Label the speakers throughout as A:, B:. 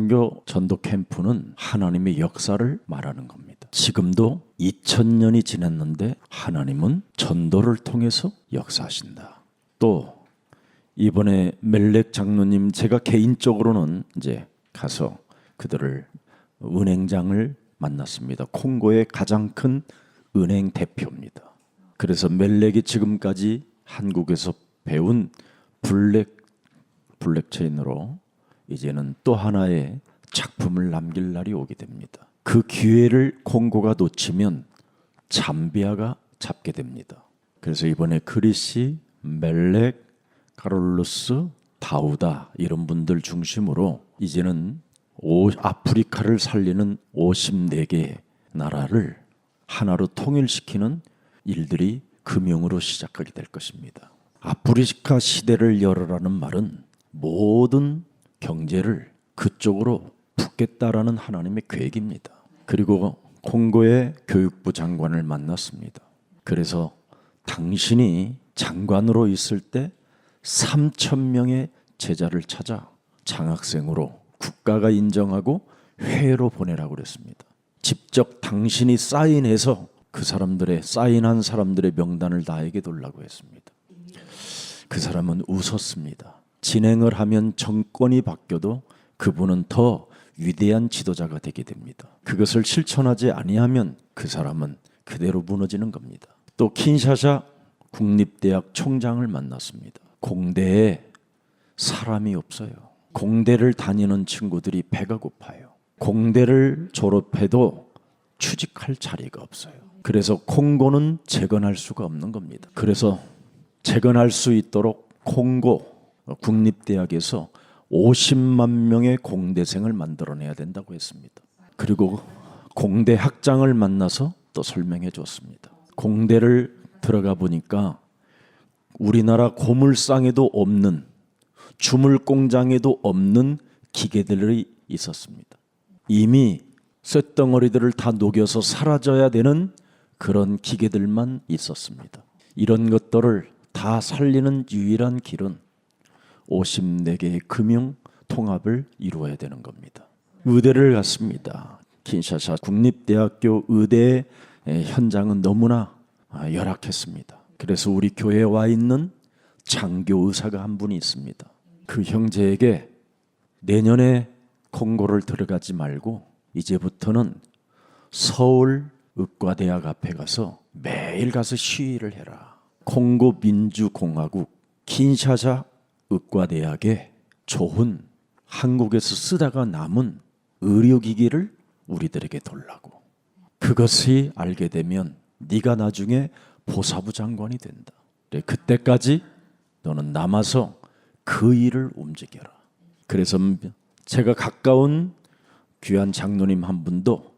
A: 선교 전도 캠프는 하나님의 역사를 말하는 겁니다. 지금도 2000년이 지났는데 하나님은 전도를 통해서 역사하신다. 또 이번에 멜렉 장로님, 제가 개인적으로는 이제 가서 그들을 은행장을 만났습니다. 콩고의 가장 큰 은행 대표입니다. 그래서 멜렉이 지금까지 한국에서 배운 블랙체인으로 이제는 또 하나의 작품을 남길 날이 오게 됩니다. 그 기회를 콩고가 놓치면 잠비아가 잡게 됩니다. 그래서 이번에 크리시, 멜렉, 카롤루스, 다우다 이런 분들 중심으로 이제는 아프리카를 살리는 54개의 나라를 하나로 통일시키는 일들이 금융으로 시작하게 될 것입니다. 아프리카 시대를 열어라는 말은 모든 경제를 그쪽으로 붓겠다라는 하나님의 계획입니다. 그리고 콩고의 교육부 장관을 만났습니다. 그래서 당신이 장관으로 있을 때 3,000명의 제자를 찾아 장학생으로 국가가 인정하고 해외로 보내라고 그랬습니다. 직접 당신이 사인해서 그 사람들의 사인한 사람들의 명단을 나에게 돌라고 했습니다. 그 사람은 웃었습니다. 진행을 하면 정권이 바뀌어도 그분은 더 위대한 지도자가 되게 됩니다. 그것을 실천하지 아니하면 그 사람은 그대로 무너지는 겁니다. 또 킨샤사 국립대학 총장을 만났습니다. 공대에 사람이 없어요. 공대를 다니는 친구들이 배가 고파요. 공대를 졸업해도 취직할 자리가 없어요. 그래서 콩고는 재건할 수가 없는 겁니다. 그래서 재건할 수 있도록 콩고 국립대학에서 50만 명의 공대생을 만들어내야 된다고 했습니다. 그리고 공대 학장을 만나서 또 설명해 줬습니다. 공대를 들어가 보니까 우리나라 고물상에도 없는, 주물 공장에도 없는 기계들이 있었습니다. 이미 쇳덩어리들을 다 녹여서 사라져야 되는 그런 기계들만 있었습니다. 이런 것들을 다 살리는 유일한 길은 54개의 금융 통합을 이루어야 되는 겁니다. 의대를 갔습니다. 킨샤사 국립대학교 의대 현장은 너무나 열악했습니다. 그래서 우리 교회에 와 있는 장교 의사가 한 분이 있습니다. 그 형제에게 내년에 콩고를 들어가지 말고 이제부터는 서울 의과대학 앞에 가서 매일 가서 시위를 해라. 콩고 민주공화국 킨샤사 의과대학에 좋은 한국에서 쓰다가 남은 의료기기를 우리들에게 돌라고. 그것이 알게 되면 네가 나중에 보사부 장관이 된다. 그래, 그때까지 너는 남아서 그 일을 움직여라. 그래서 제가 가까운 귀한 장로님 한 분도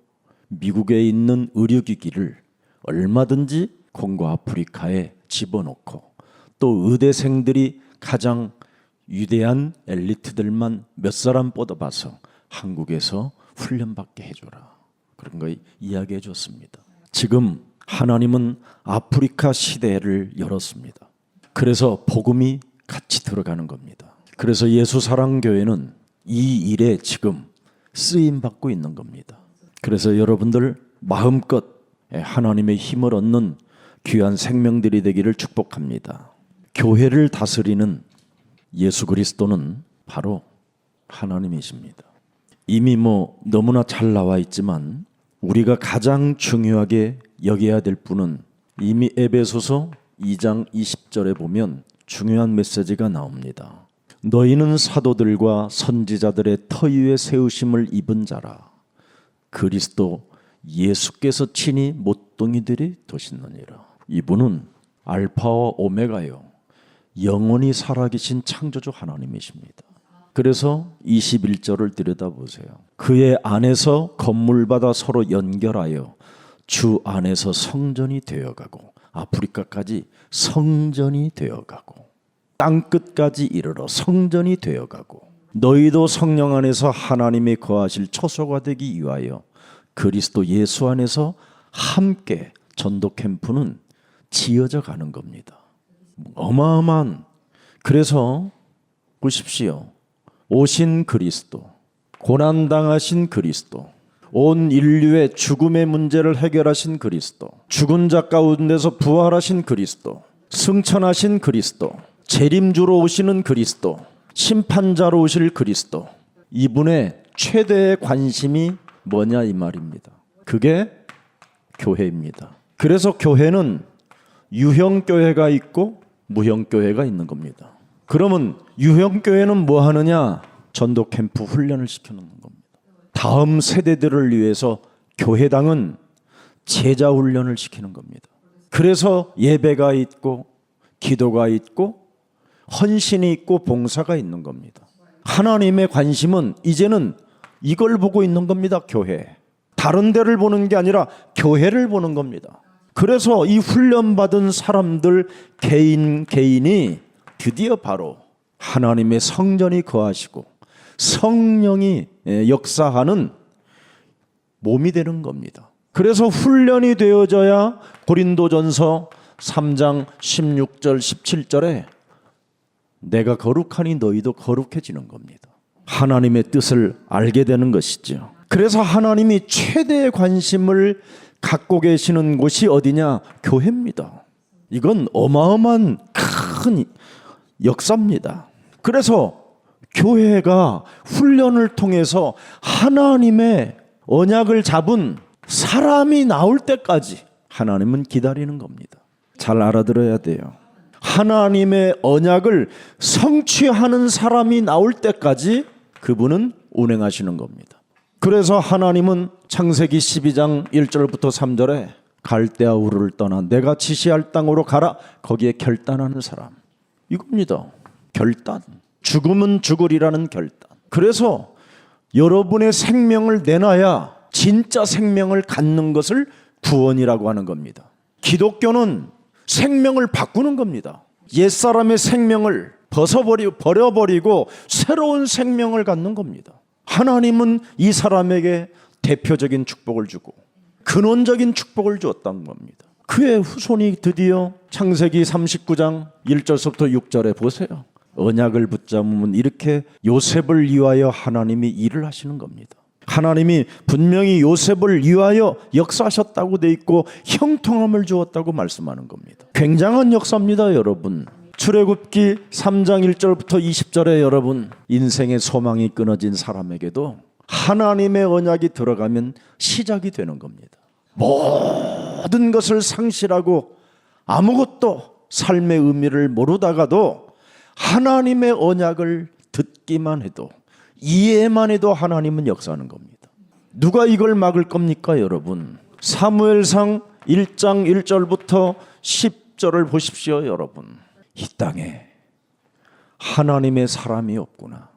A: 미국에 있는 의료기기를 얼마든지 콩고 아프리카에 집어넣고 또 의대생들이 가장 위대한 엘리트들만 몇 사람 뽑아봐서 한국에서 훈련받게 해줘라. 그런 거 이야기해 줬습니다. 지금 하나님은 아프리카 시대를 열었습니다. 그래서 복음이 같이 들어가는 겁니다. 그래서 예수사랑교회는 이 일에 지금 쓰임받고 있는 겁니다. 그래서 여러분들 마음껏 하나님의 힘을 얻는 귀한 생명들이 되기를 축복합니다. 교회를 다스리는 예수 그리스도는 바로 하나님이십니다. 이미 너무나 잘 나와 있지만 우리가 가장 중요하게 여겨야 될 분은 이미 에베소서 2장 20절에 보면 중요한 메시지가 나옵니다. 너희는 사도들과 선지자들의 터 위에 세우심을 입은 자라. 그리스도 예수께서 친히 못동이들이 되시느니라. 이분은 알파와 오메가요, 영원히 살아계신 창조주 하나님이십니다. 그래서 21절을 들여다보세요. 그의 안에서 건물받아 서로 연결하여 주 안에서 성전이 되어가고, 아프리카까지 성전이 되어가고, 땅끝까지 이르러 성전이 되어가고, 너희도 성령 안에서 하나님이 거하실 초소가 되기 위하여 그리스도 예수 안에서 함께 전도 캠프는 지어져 가는 겁니다. 어마어마한. 그래서 보십시오. 오신 그리스도, 고난당하신 그리스도, 온 인류의 죽음의 문제를 해결하신 그리스도, 죽은 자 가운데서 부활하신 그리스도, 승천하신 그리스도, 재림주로 오시는 그리스도, 심판자로 오실 그리스도, 이분의 최대의 관심이 뭐냐 이 말입니다. 그게 교회입니다. 그래서 교회는 유형교회가 있고 무형교회가 있는 겁니다. 그러면 유형교회는 뭐 하느냐? 전도 캠프 훈련을 시키는 겁니다. 다음 세대들을 위해서 교회당은 제자 훈련을 시키는 겁니다. 그래서 예배가 있고 기도가 있고 헌신이 있고 봉사가 있는 겁니다. 하나님의 관심은 이제는 이걸 보고 있는 겁니다. 교회. 다른 데를 보는 게 아니라 교회를 보는 겁니다. 그래서 이 훈련받은 사람들 개인이 드디어 바로 하나님의 성전이 거하시고 성령이 역사하는 몸이 되는 겁니다. 그래서 훈련이 되어져야 고린도전서 3장 16절 17절에 내가 거룩하니 너희도 거룩해지는 겁니다. 하나님의 뜻을 알게 되는 것이죠. 그래서 하나님이 최대의 관심을 갖고 계시는 곳이 어디냐? 교회입니다. 이건 어마어마한 큰 역사입니다. 그래서 교회가 훈련을 통해서 하나님의 언약을 잡은 사람이 나올 때까지 하나님은 기다리는 겁니다. 잘 알아들어야 돼요. 하나님의 언약을 성취하는 사람이 나올 때까지 그분은 운행하시는 겁니다. 그래서 하나님은 창세기 12장 1절부터 3절에 갈대아 우르를 떠나 내가 지시할 땅으로 가라. 거기에 결단하는 사람. 이겁니다. 결단. 죽음은 죽으리라는 결단. 그래서 여러분의 생명을 내놔야 진짜 생명을 갖는 것을 구원이라고 하는 겁니다. 기독교는 생명을 바꾸는 겁니다. 옛사람의 생명을 버려버리고 새로운 생명을 갖는 겁니다. 하나님은 이 사람에게 대표적인 축복을 주고 근원적인 축복을 주었다는 겁니다. 그의 후손이 드디어 창세기 39장 1절부터 6절에 보세요. 언약을 붙잡으면 이렇게 요셉을 위하여 하나님이 일을 하시는 겁니다. 하나님이 분명히 요셉을 위하여 역사하셨다고 돼 있고 형통함을 주었다고 말씀하는 겁니다. 굉장한 역사입니다, 여러분. 출애굽기 3장 1절부터 20절에 여러분 인생의 소망이 끊어진 사람에게도 하나님의 언약이 들어가면 시작이 되는 겁니다. 모든 것을 상실하고 아무것도 삶의 의미를 모르다가도 하나님의 언약을 듣기만 해도 이해만 해도 하나님은 역사하는 겁니다. 누가 이걸 막을 겁니까, 여러분? 사무엘상 1장 1절부터 10절을 보십시오, 여러분. 이 땅에 하나님의 사람이 없구나.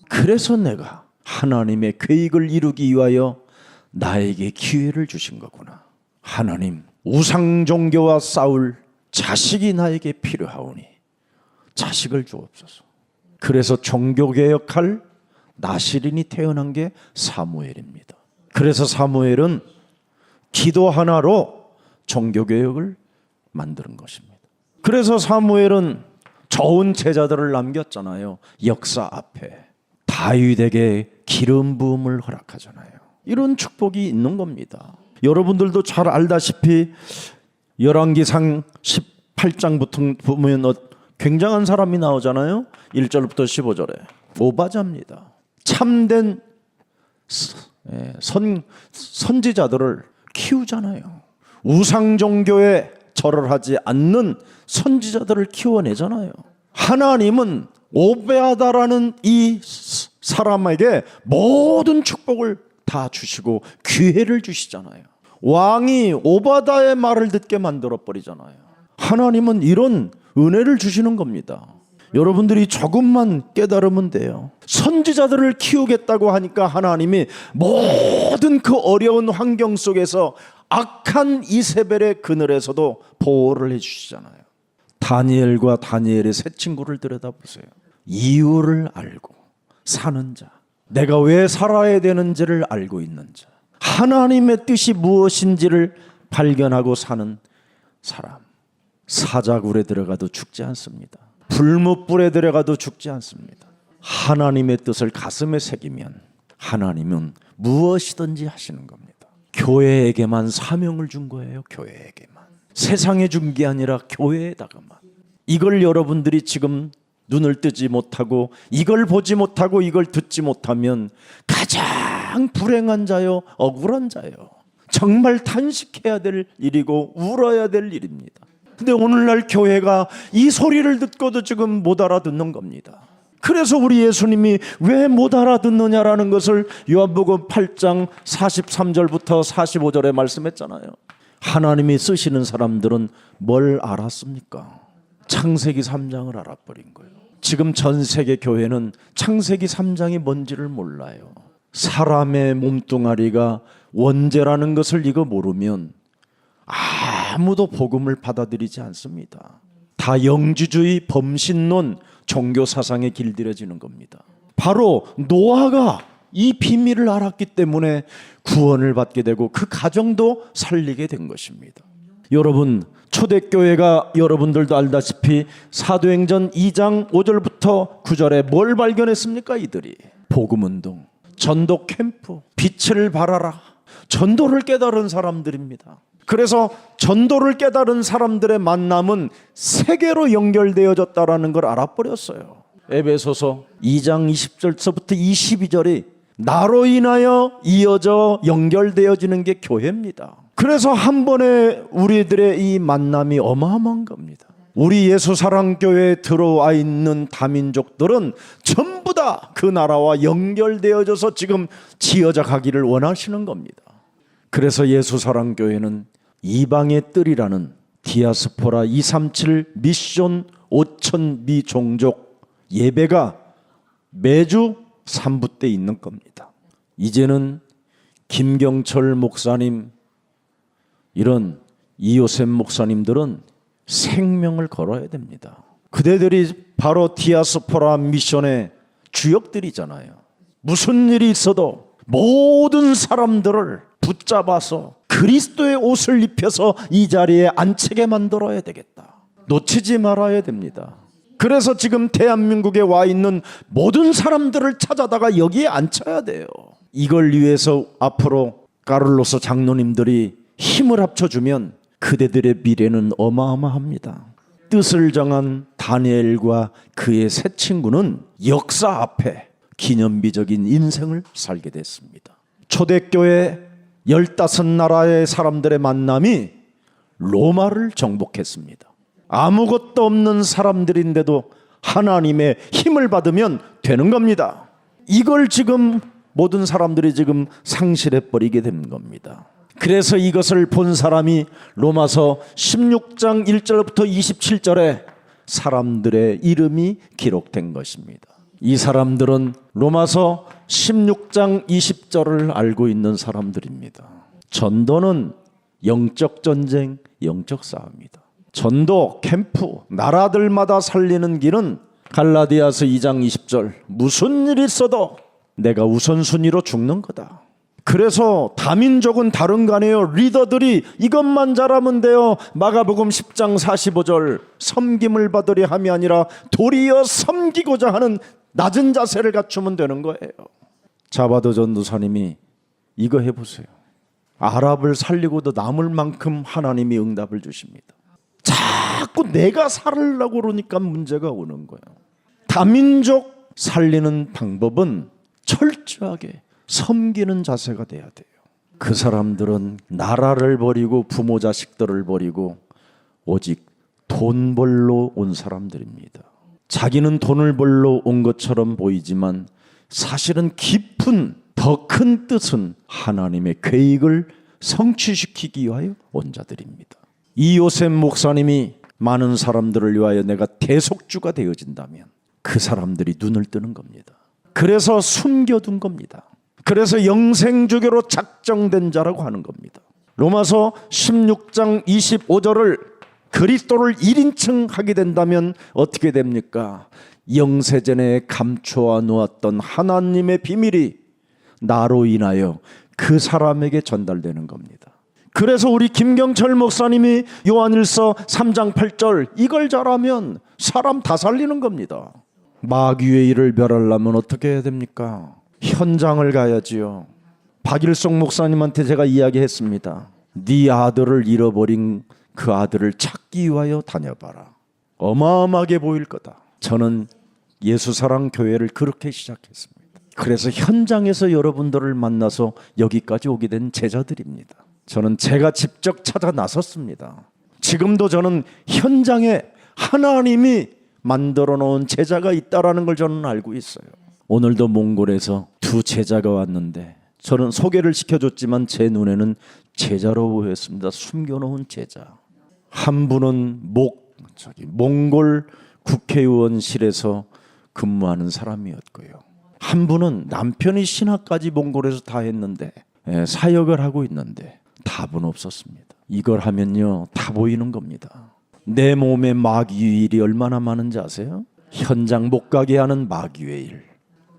A: 그래서 내가 하나님의 계획을 이루기 위하여 나에게 기회를 주신 거구나. 하나님, 우상 종교와 싸울 자식이 나에게 필요하오니 자식을 주옵소서. 그래서 종교개혁할 나시린이 태어난 게 사무엘입니다. 그래서 사무엘은 기도 하나로 종교개혁을 만드는 것입니다. 그래서 사무엘은 좋은 제자들을 남겼잖아요. 역사 앞에 다윗에게 기름 부음을 허락하잖아요. 이런 축복이 있는 겁니다. 여러분들도 잘 알다시피 열왕기상 18장부터 보면 굉장한 사람이 나오잖아요. 1절부터 15절에 오바자입니다. 참된 선지자들을 키우잖아요. 우상 종교에 절을 하지 않는 선지자들을 키워내잖아요. 하나님은 오베아다라는 이 사람에게 모든 축복을 다 주시고 기회를 주시잖아요. 왕이 오바다의 말을 듣게 만들어 버리잖아요. 하나님은 이런 은혜를 주시는 겁니다. 여러분들이 조금만 깨달으면 돼요. 선지자들을 키우겠다고 하니까 하나님이 모든 그 어려운 환경 속에서 악한 이세벨의 그늘에서도 보호를 해주시잖아요. 다니엘과 다니엘의 세 친구를 들여다보세요. 이유를 알고 사는 자, 내가 왜 살아야 되는지를 알고 있는 자, 하나님의 뜻이 무엇인지를 발견하고 사는 사람. 사자굴에 들어가도 죽지 않습니다. 불못불에 들어가도 죽지 않습니다. 하나님의 뜻을 가슴에 새기면 하나님은 무엇이든지 하시는 겁니다. 교회에게만 사명을 준 거예요. 교회에게만. 세상에 준 게 아니라 교회에다가만. 이걸 여러분들이 지금 눈을 뜨지 못하고 이걸 보지 못하고 이걸 듣지 못하면 가장 불행한 자요, 억울한 자요. 정말 탄식해야 될 일이고 울어야 될 일입니다. 근데 오늘날 교회가 이 소리를 듣고도 지금 못 알아듣는 겁니다. 그래서 우리 예수님이 왜 못 알아듣느냐라는 것을 요한복음 8장 43절부터 45절에 말씀했잖아요. 하나님이 쓰시는 사람들은 뭘 알았습니까? 창세기 3장을 알아버린 거예요. 지금 전 세계 교회는 창세기 3장이 뭔지를 몰라요. 사람의 몸뚱아리가 원죄라는 것을 이거 모르면 아무도 복음을 받아들이지 않습니다. 다 영지주의, 범신론, 종교 사상에 길들여지는 겁니다. 바로 노아가 이 비밀을 알았기 때문에 구원을 받게 되고 그 가정도 살리게 된 것입니다. 여러분, 초대교회가 여러분들도 알다시피 사도행전 2장 5절부터 9절에 뭘 발견했습니까? 이들이 복음운동, 전도 캠프, 빛을 발하라, 전도를 깨달은 사람들입니다. 그래서 전도를 깨달은 사람들의 만남은 세계로 연결되어졌다라는 걸 알아버렸어요. 에베소서 2장 20절서부터 22절이 나로 인하여 이어져 연결되어지는 게 교회입니다. 그래서 한 번에 우리들의 이 만남이 어마어마한 겁니다. 우리 예수사랑교회에 들어와 있는 다민족들은 전부 다 그 나라와 연결되어져서 지금 지어져 가기를 원하시는 겁니다. 그래서 예수사랑교회는 이방의 뜰이라는 디아스포라 237 미션 5천 미종족 예배가 매주 3부 때 있는 겁니다. 이제는 김경철 목사님, 이런 이요셉 목사님들은 생명을 걸어야 됩니다. 그대들이 바로 디아스포라 미션의 주역들이잖아요. 무슨 일이 있어도 모든 사람들을 붙잡아서 그리스도의 옷을 입혀서 이 자리에 앉히게 만들어야 되겠다. 놓치지 말아야 됩니다. 그래서 지금 대한민국에 와 있는 모든 사람들을 찾아다가 여기에 앉혀야 돼요. 이걸 위해서 앞으로 까를로스 장로님들이 힘을 합쳐주면 그대들의 미래는 어마어마합니다. 뜻을 정한 다니엘과 그의 세 친구는 역사 앞에 기념비적인 인생을 살게 됐습니다. 초대교회 15나라의 사람들의 만남이 로마를 정복했습니다. 아무것도 없는 사람들인데도 하나님의 힘을 받으면 되는 겁니다. 이걸 지금 모든 사람들이 지금 상실해버리게 된 겁니다. 그래서 이것을 본 사람이 로마서 16장 1절부터 27절에 사람들의 이름이 기록된 것입니다. 이 사람들은 로마서 16장 20절을 알고 있는 사람들입니다. 전도는 영적 전쟁, 영적 싸움이다. 전도, 캠프, 나라들마다 살리는 길은 갈라디아서 2장 20절 무슨 일이 있어도 내가 우선순위로 죽는 거다. 그래서 다민족은 다른 거 아니에요. 리더들이 이것만 잘하면 돼요. 마가복음 10장 45절 섬김을 받으려 함이 아니라 도리어 섬기고자 하는 낮은 자세를 갖추면 되는 거예요. 자바도 전도사님이 이거 해보세요. 아랍을 살리고도 남을 만큼 하나님이 응답을 주십니다. 자꾸 내가 살으려고 그러니까 문제가 오는 거예요. 다민족 살리는 방법은 철저하게 섬기는 자세가 돼야 돼요. 그 사람들은 나라를 버리고 부모 자식들을 버리고 오직 돈 벌러 온 사람들입니다. 자기는 돈을 벌러 온 것처럼 보이지만 사실은 깊은 더 큰 뜻은 하나님의 계획을 성취시키기 위하여 온 자들입니다. 이요셉 목사님이 많은 사람들을 위하여 내가 대속주가 되어진다면 그 사람들이 눈을 뜨는 겁니다. 그래서 숨겨둔 겁니다. 그래서 영생주교로 작정된 자라고 하는 겁니다. 로마서 16장 25절을 그리스도를 1인칭 하게 된다면 어떻게 됩니까? 영세전에 감추어 놓았던 하나님의 비밀이 나로 인하여 그 사람에게 전달되는 겁니다. 그래서 우리 김경철 목사님이 요한일서 3장 8절 이걸 잘하면 사람 다 살리는 겁니다. 마귀의 일을 멸하려면 어떻게 해야 됩니까? 현장을 가야지요. 박일성 목사님한테 제가 이야기했습니다. 네 아들을 잃어버린 그 아들을 찾기 위하여 다녀봐라. 어마어마하게 보일 거다. 저는 예수사랑교회를 그렇게 시작했습니다. 그래서 현장에서 여러분들을 만나서 여기까지 오게 된 제자들입니다. 저는 제가 직접 찾아 나섰습니다. 지금도 저는 현장에 하나님이 만들어 놓은 제자가 있다라는 걸 저는 알고 있어요. 오늘도 몽골에서 두 제자가 왔는데 저는 소개를 시켜줬지만 제 눈에는 제자로 보였습니다. 숨겨놓은 제자. 한 분은 몽골 국회의원실에서 근무하는 사람이었고요. 한 분은 남편이 신학까지 몽골에서 다 했는데 사역을 하고 있는데 답은 없었습니다. 이걸 하면요 다 보이는 겁니다. 내 몸에 마귀의 일이 얼마나 많은지 아세요? 현장 못 가게 하는 마귀의 일,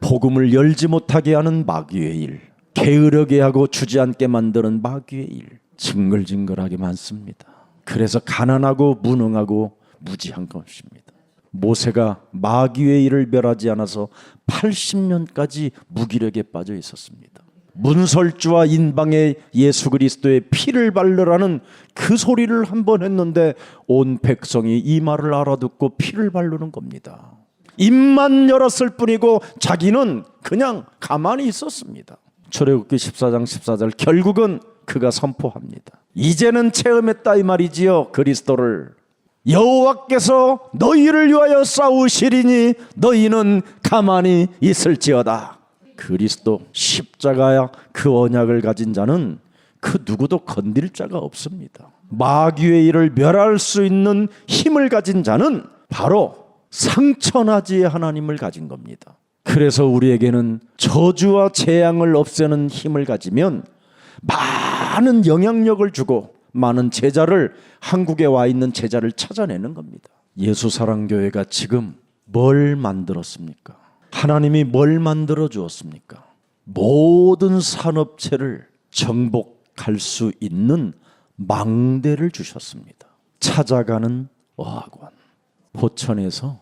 A: 복음을 열지 못하게 하는 마귀의 일, 게으르게 하고 주지 않게 만드는 마귀의 일, 징글징글하게 많습니다. 그래서 가난하고 무능하고 무지한 것입니다. 모세가 마귀의 일을 멸하지 않아서 80년까지 무기력에 빠져 있었습니다. 문설주와 인방에 예수 그리스도의 피를 바르라는 그 소리를 한번 했는데 온 백성이 이 말을 알아듣고 피를 바르는 겁니다. 입만 열었을 뿐이고 자기는 그냥 가만히 있었습니다. 출애굽기 14장 14절 결국은 그가 선포합니다. 이제는 체험했다 이 말이지요. 그리스도를 여호와께서 너희를 위하여 싸우시리니 너희는 가만히 있을지어다. 그리스도 십자가야 그 언약을 가진 자는 그 누구도 건들 자가 없습니다. 마귀의 일을 멸할 수 있는 힘을 가진 자는 바로 상천하지의 하나님을 가진 겁니다. 그래서 우리에게는 저주와 재앙을 없애는 힘을 가지면 많은 영향력을 주고 많은 제자를, 한국에 와 있는 제자를 찾아내는 겁니다. 예수사랑교회가 지금 뭘 만들었습니까? 하나님이 뭘 만들어 주었습니까? 모든 산업체를 정복할 수 있는 망대를 주셨습니다. 찾아가는 어학원. 포천에서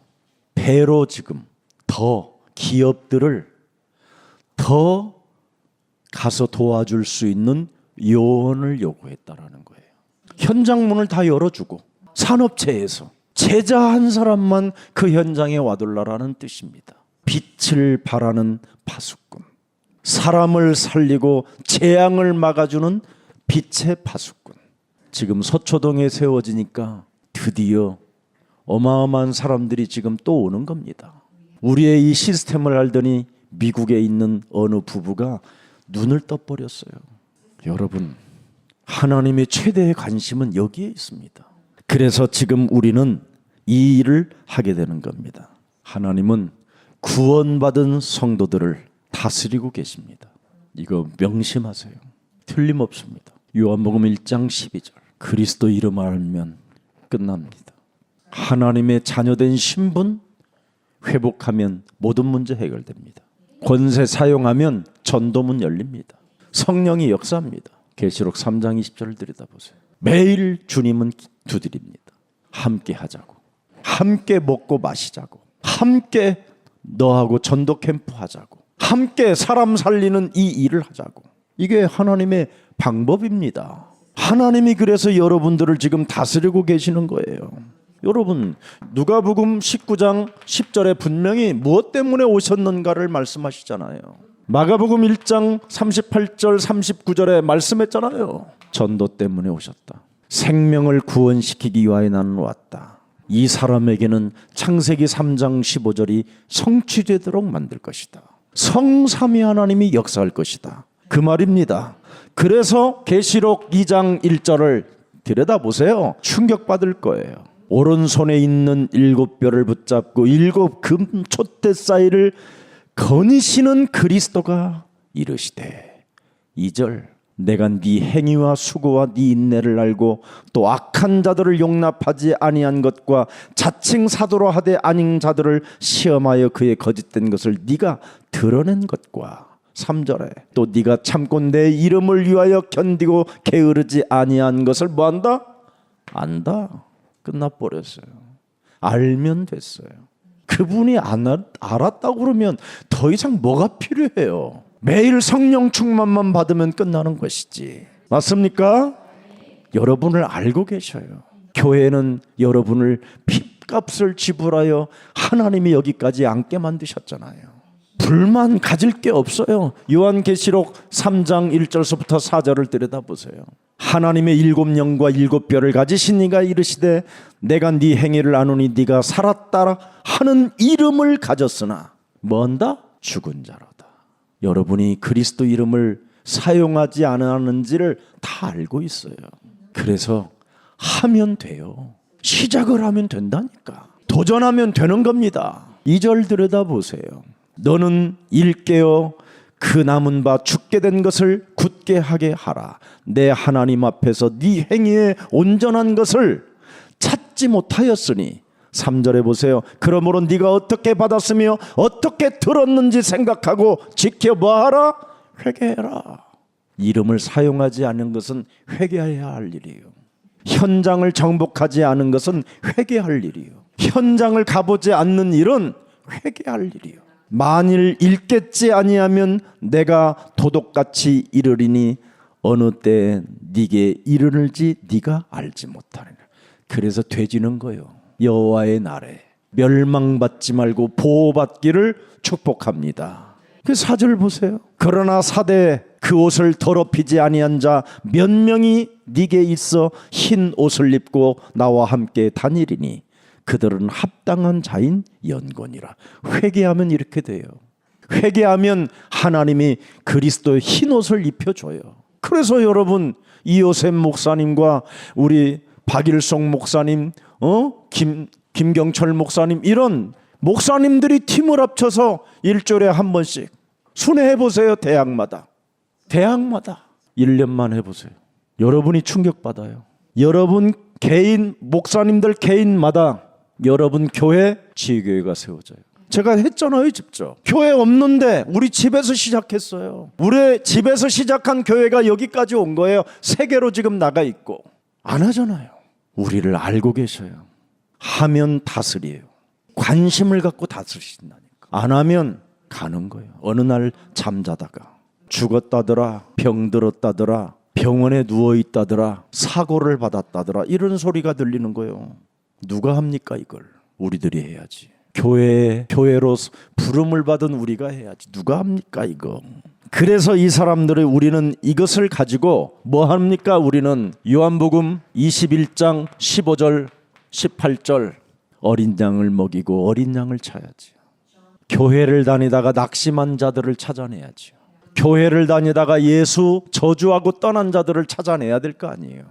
A: 배로 지금 더 기업들을 더 가서 도와줄 수 있는 요원을 요구했다라는 거예요. 현장 문을 다 열어주고 산업체에서 제자 한 사람만 그 현장에 와둘라라는 뜻입니다. 빛을 발하는 파수꾼, 사람을 살리고 재앙을 막아주는 빛의 파수꾼. 지금 서초동에 세워지니까 드디어 어마어마한 사람들이 지금 또 오는 겁니다. 우리의 이 시스템을 알더니 미국에 있는 어느 부부가 눈을 떠버렸어요. 여러분, 하나님의 최대의 관심은 여기에 있습니다. 그래서 지금 우리는 이 일을 하게 되는 겁니다. 하나님은 구원받은 성도들을 다스리고 계십니다. 이거 명심하세요. 틀림없습니다. 요한복음 1장 12절 그리스도 이름 알면 끝납니다. 하나님의 자녀된 신분 회복하면 모든 문제 해결됩니다. 권세 사용하면 전도문 열립니다. 성령이 역사합니다. 계시록 3장 20절을 들여다보세요. 매일 주님은 두드립니다. 함께 하자고, 함께 먹고 마시자고, 함께 너하고 전도 캠프 하자고, 함께 사람 살리는 이 일을 하자고. 이게 하나님의 방법입니다. 하나님이 그래서 여러분들을 지금 다스리고 계시는 거예요. 여러분, 누가복음 19장 10절에 분명히 무엇 때문에 오셨는가를 말씀하시잖아요. 마가복음 1장 38절 39절에 말씀했잖아요. 전도 때문에 오셨다. 생명을 구원시키기 위하여 나는 왔다. 이 사람에게는 창세기 3장 15절이 성취되도록 만들 것이다. 성삼위 하나님이 역사할 것이다. 그 말입니다. 그래서 계시록 2장 1절을 들여다보세요. 충격받을 거예요. 오른손에 있는 7뼈를 붙잡고 7 금 촛대 사이를 거니시는 그리스도가 이르시되 2절 내가 네 행위와 수고와 네 인내를 알고 또 악한 자들을 용납하지 아니한 것과 자칭 사도로 하되 아닌 자들을 시험하여 그의 거짓된 것을 네가 드러낸 것과 3절에 또 네가 참고 내 이름을 위하여 견디고 게으르지 아니한 것을 뭐한다? 안다. 끝나버렸어요. 알면 됐어요. 그분이 알았다고 그러면 더 이상 뭐가 필요해요? 매일 성령 충만만 받으면 끝나는 것이지. 맞습니까? 여러분을 알고 계셔요. 교회는 여러분을 핏값을 지불하여 하나님이 여기까지 앉게 만드셨잖아요. 불만 가질 게 없어요. 요한계시록 3장 1절서부터 4절을 들여다보세요. 하나님의 7영과 7뼈를 가지신 이가 이르시되 내가 네 행위를 아노니 네가 살았다 하는 이름을 가졌으나 뭔다? 죽은 자로다. 여러분이 그리스도 이름을 사용하지 않았는지를 다 알고 있어요. 그래서 하면 돼요. 시작을 하면 된다니까. 도전하면 되는 겁니다. 2절 들여다보세요. 너는 일깨어 그 남은 바 죽게 된 것을 굳게 하게 하라. 내 하나님 앞에서 네 행위에 온전한 것을 찾지 못하였으니 3절에 보세요. 그러므로 네가 어떻게 받았으며 어떻게 들었는지 생각하고 지켜봐라. 회개해라. 이름을 사용하지 않은 것은 회개해야 할 일이에요. 현장을 정복하지 않은 것은 회개할 일이에요. 현장을 가보지 않는 일은 회개할 일이에요. 만일 읽겠지 아니하면 내가 도둑같이 이르리니 어느 때에 네게 이르는지 네가 알지 못하리라. 그래서 되지는 거예요. 여호와의 날에 멸망받지 말고 보호받기를 축복합니다. 그 4절 보세요. 그러나 사대 그 옷을 더럽히지 아니한 자 몇 명이 네게 있어 흰 옷을 입고 나와 함께 다니리니 그들은 합당한 자인 연곤이라. 회개하면 이렇게 돼요. 회개하면 하나님이 그리스도의 흰 옷을 입혀줘요. 그래서 여러분 이요셉 목사님과 우리 박일성 목사님, 김경철 목사님 이런 목사님들이 팀을 합쳐서 일주일에 한 번씩 순회해 보세요. 대학마다 1년만 해보세요. 여러분이 충격받아요. 여러분 개인 목사님들 개인마다 여러분 교회 지교회가 세워져요. 제가 했잖아요. 직접 교회 없는데 우리 집에서 시작했어요. 우리 집에서 시작한 교회가 여기까지 온 거예요. 세계로 지금 나가 있고. 안 하잖아요. 우리를 알고 계셔요. 하면 다스려요. 관심을 갖고 다스리신다니까. 안 하면 가는 거예요. 어느 날 잠자다가 죽었다더라, 병들었다더라, 병원에 누워있다더라, 사고를 받았다더라 이런 소리가 들리는 거예요. 누가 합니까 이걸? 우리들이 해야지. 교회로 부름을 받은 우리가 해야지. 누가 합니까 이거? 그래서 이 사람들을 우리는 이것을 가지고 뭐 합니까? 우리는 요한복음 21장 15절 18절 어린 양을 먹이고 어린 양을 쳐야지. 교회를 다니다가 낙심한 자들을 찾아내야지. 교회를 다니다가 예수 저주하고 떠난 자들을 찾아내야 될 거 아니에요.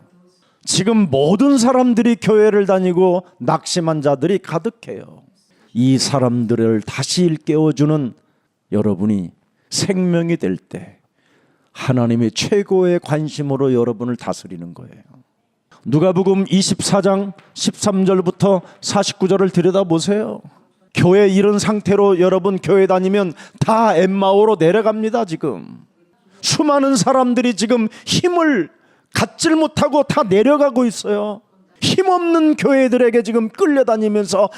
A: 지금 모든 사람들이 교회를 다니고 낙심한 자들이 가득해요. 이 사람들을 다시 일깨워주는 여러분이 생명이 될 때 하나님의 최고의 관심으로 여러분을 다스리는 거예요. 누가복음 24장 13절부터 49절을 들여다보세요. 교회 이런 상태로 여러분 교회 다니면 다 엠마오로 내려갑니다. 지금 수많은 사람들이 지금 힘을 갖질 못하고 다 내려가고 있어요. 힘없는 교회들에게 지금 끌려다니면서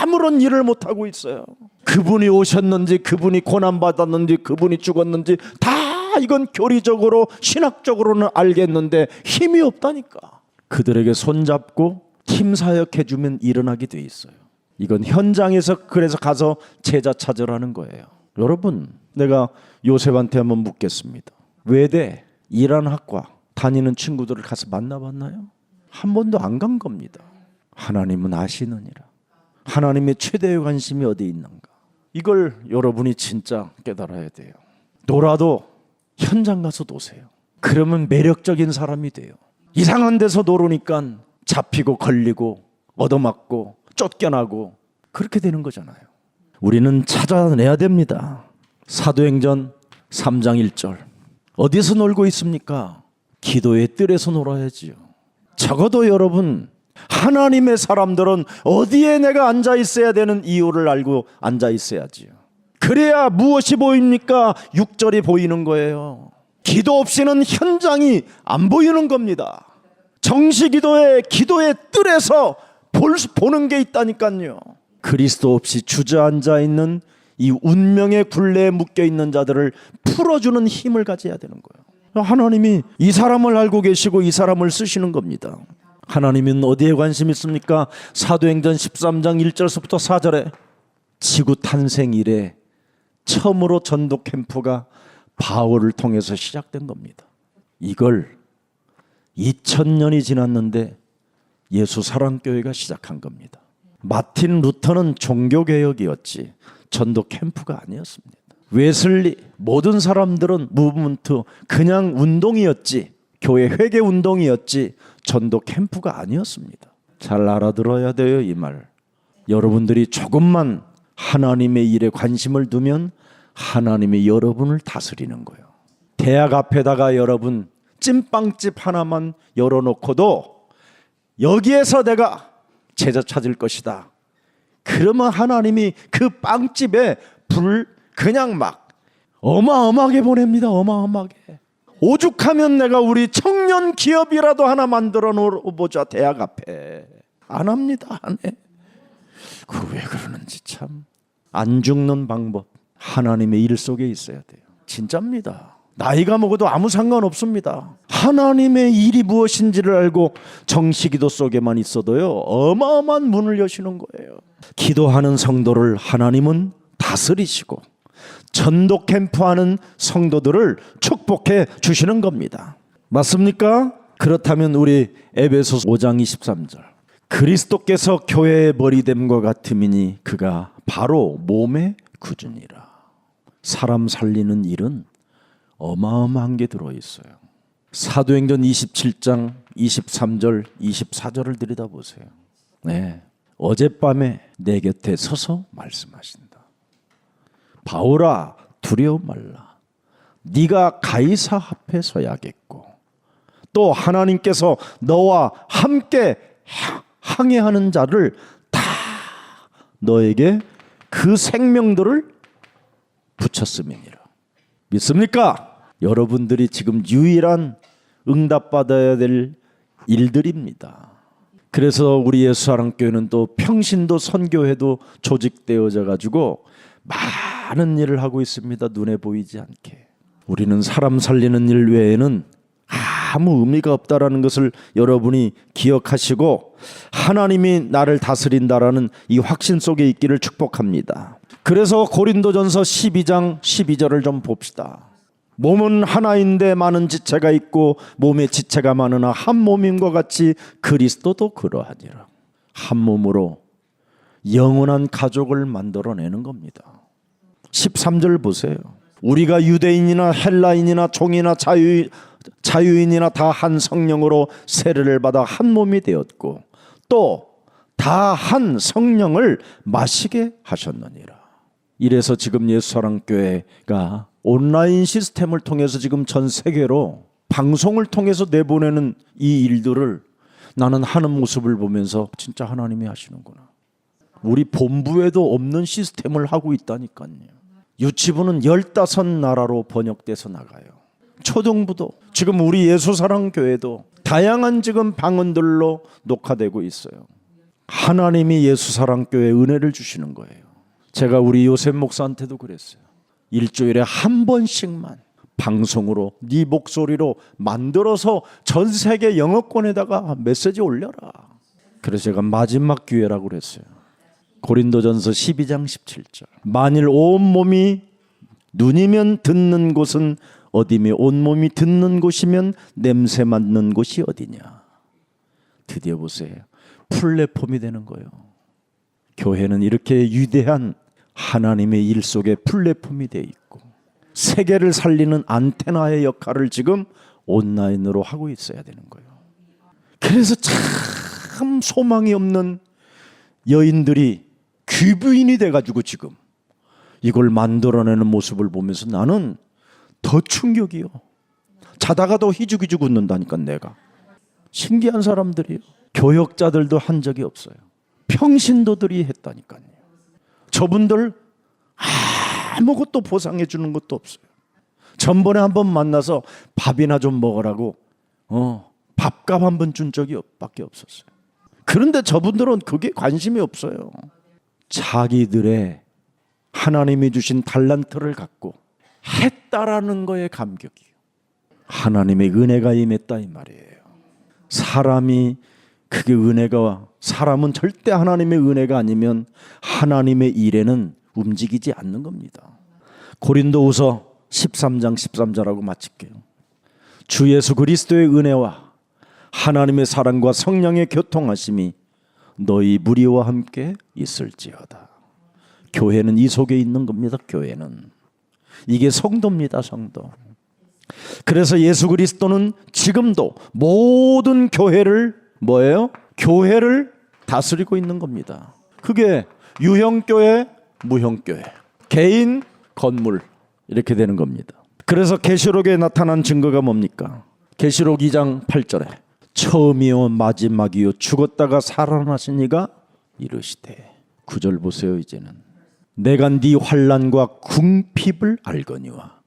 A: 아무런 일을 못하고 있어요. 그분이 오셨는지 그분이 고난받았는지 그분이 죽었는지 다 이건 교리적으로 신학적으로는 알겠는데 힘이 없다니까. 그들에게 손잡고 팀 사역해주면 일어나게 돼 있어요. 이건 현장에서 그래서 가서 제자 찾으라는 거예요. 여러분 내가 요셉한테 한번 묻겠습니다. 외대 이란학과 다니는 친구들을 가서 만나봤나요? 한 번도 안 간 겁니다. 하나님은 아시느니라. 하나님의 최대의 관심이 어디 있는가? 이걸 여러분이 진짜 깨달아야 돼요. 놀아도 현장 가서 노세요. 그러면 매력적인 사람이 돼요. 이상한 데서 놀으니까 잡히고 걸리고 얻어맞고 쫓겨나고 그렇게 되는 거잖아요. 우리는 찾아내야 됩니다. 사도행전 3장 1절 어디서 놀고 있습니까? 기도의 뜰에서 놀아야지요. 적어도 여러분 하나님의 사람들은 어디에 내가 앉아 있어야 되는 이유를 알고 앉아 있어야지요. 그래야 무엇이 보입니까? 6절이 보이는 거예요. 기도 없이는 현장이 안 보이는 겁니다. 정시기도의 기도의 뜰에서 보는 게 있다니까요. 그리스도 없이 주저앉아 있는 이 운명의 굴레에 묶여 있는 자들을 풀어주는 힘을 가져야 되는 거예요. 하나님이 이 사람을 알고 계시고 이 사람을 쓰시는 겁니다. 하나님은 어디에 관심 있습니까? 사도행전 13장 1절서부터 4절에 지구 탄생 이래 처음으로 전도 캠프가 바울을 통해서 시작된 겁니다. 이걸 2000년이 지났는데 예수사랑교회가 시작한 겁니다. 마틴 루터는 종교개혁이었지 전도 캠프가 아니었습니다. 웨슬리, 모든 사람들은 무브먼트, 그냥 운동이었지, 교회 회개 운동이었지 전도 캠프가 아니었습니다. 잘 알아들어야 돼요, 이 말. 여러분들이 조금만 하나님의 일에 관심을 두면 하나님이 여러분을 다스리는 거예요. 대학 앞에다가 여러분 찐빵집 하나만 열어놓고도 여기에서 내가 제자 찾을 것이다. 그러면 하나님이 그 빵집에 불 그냥 막 어마어마하게 보냅니다. 어마어마하게. 오죽하면 내가 우리 청년 기업이라도 하나 만들어 놓보자. 대학 앞에. 안 합니다. 안 해. 그 왜 그러는지 참. 안 죽는 방법 하나님의 일 속에 있어야 돼요. 진짜입니다. 나이가 먹어도 아무 상관없습니다. 하나님의 일이 무엇인지를 알고 정시기도 속에만 있어도요 어마어마한 문을 여시는 거예요. 기도하는 성도를 하나님은 다스리시고 전도 캠프하는 성도들을 축복해 주시는 겁니다. 맞습니까? 그렇다면 우리 에베소서 5장 23절 그리스도께서 교회의 머리됨과 같음이니 그가 바로 몸의 구주니라. 사람 살리는 일은 어마어마한 게 들어있어요. 사도행전 27장 23절 24절을 들여다보세요. 네, 어젯밤에 내 곁에 서서 말씀하신다. 바울아 두려워 말라. 네가 가이사 앞에 서야겠고 또 하나님께서 너와 함께 항해하는 자를 다 너에게 그 생명들을 붙였음이니라. 믿습니까? 여러분들이 지금 유일한 응답받아야 될 일들입니다. 그래서 우리 예수사랑교회는 또 평신도 선교회도 조직되어져 가지고 많은 일을 하고 있습니다. 눈에 보이지 않게. 우리는 사람 살리는 일 외에는 아무 의미가 없다라는 것을 여러분이 기억하시고 하나님이 나를 다스린다라는 이 확신 속에 있기를 축복합니다. 그래서 고린도전서 12장 12절을 좀 봅시다. 몸은 하나인데 많은 지체가 있고 몸에 지체가 많으나 한 몸임과 같이 그리스도도 그러하니라. 한 몸으로 영원한 가족을 만들어내는 겁니다. 13절 보세요. 우리가 유대인이나 헬라인이나 종이나 자유인이나 다 한 성령으로 세례를 받아 한 몸이 되었고 또 다 한 성령을 마시게 하셨느니라. 이래서 지금 예수사랑교회가 온라인 시스템을 통해서 지금 전 세계로 방송을 통해서 내보내는 이 일들을 나는 하는 모습을 보면서 진짜 하나님이 하시는구나. 우리 본부에도 없는 시스템을 하고 있다니까요. 유치부는 15나라로 번역돼서 나가요. 초등부도 지금 우리 예수사랑교회도 다양한 지금 방언들로 녹화되고 있어요. 하나님이 예수사랑교회에 은혜를 주시는 거예요. 제가 우리 요셉 목사한테도 그랬어요. 일주일에 한 번씩만 방송으로 네 목소리로 만들어서 전 세계 영어권에다가 메시지 올려라. 그래서 제가 마지막 기회라고 그랬어요. 고린도전서 12장 17절 만일 온몸이 눈이면 듣는 곳은 어디며 온몸이 듣는 곳이면 냄새 맡는 곳이 어디냐. 드디어 보세요. 플랫폼이 되는 거예요. 교회는 이렇게 위대한 하나님의 일 속에 플랫폼이 되어 있고 세계를 살리는 안테나의 역할을 지금 온라인으로 하고 있어야 되는 거예요. 그래서 참 소망이 없는 여인들이 귀부인이 돼가지고 지금 이걸 만들어내는 모습을 보면서 나는 더 충격이요. 자다가도 희죽희죽 웃는다니까. 내가 신기한 사람들이에요. 교역자들도 한 적이 없어요. 평신도들이 했다니까요. 저분들 아무것도 보상해 주는 것도 없어요. 전번에 한번 만나서 밥이나 좀 먹으라고 밥값 한 번 준 적이 밖에 없었어요. 그런데 저분들은 그게 관심이 없어요. 자기들의 하나님이 주신 달란트를 갖고 했다라는 거에 감격이에요. 하나님의 은혜가 임했다 이 말이에요. 사람이 그게 은혜가, 사람은 절대 하나님의 은혜가 아니면 하나님의 일에는 움직이지 않는 겁니다. 고린도후서 13장 13절하고 마칠게요. 주 예수 그리스도의 은혜와 하나님의 사랑과 성령의 교통하심이 너희 무리와 함께 있을지어다. 교회는 이 속에 있는 겁니다. 교회는 이게 성도입니다. 성도. 그래서 예수 그리스도는 지금도 모든 교회를 뭐예요? 교회를 다스리고 있는 겁니다. 그게 유형교회, 무형교회, 개인, 건물 이렇게 되는 겁니다. 그래서 계시록에 나타난 증거가 뭡니까? 계시록 2장 8절에 처음이요 마지막이요 죽었다가 살아나신 이가 이르시되 9절 보세요. 이제는 내가 네 환난과 궁핍을 알거니와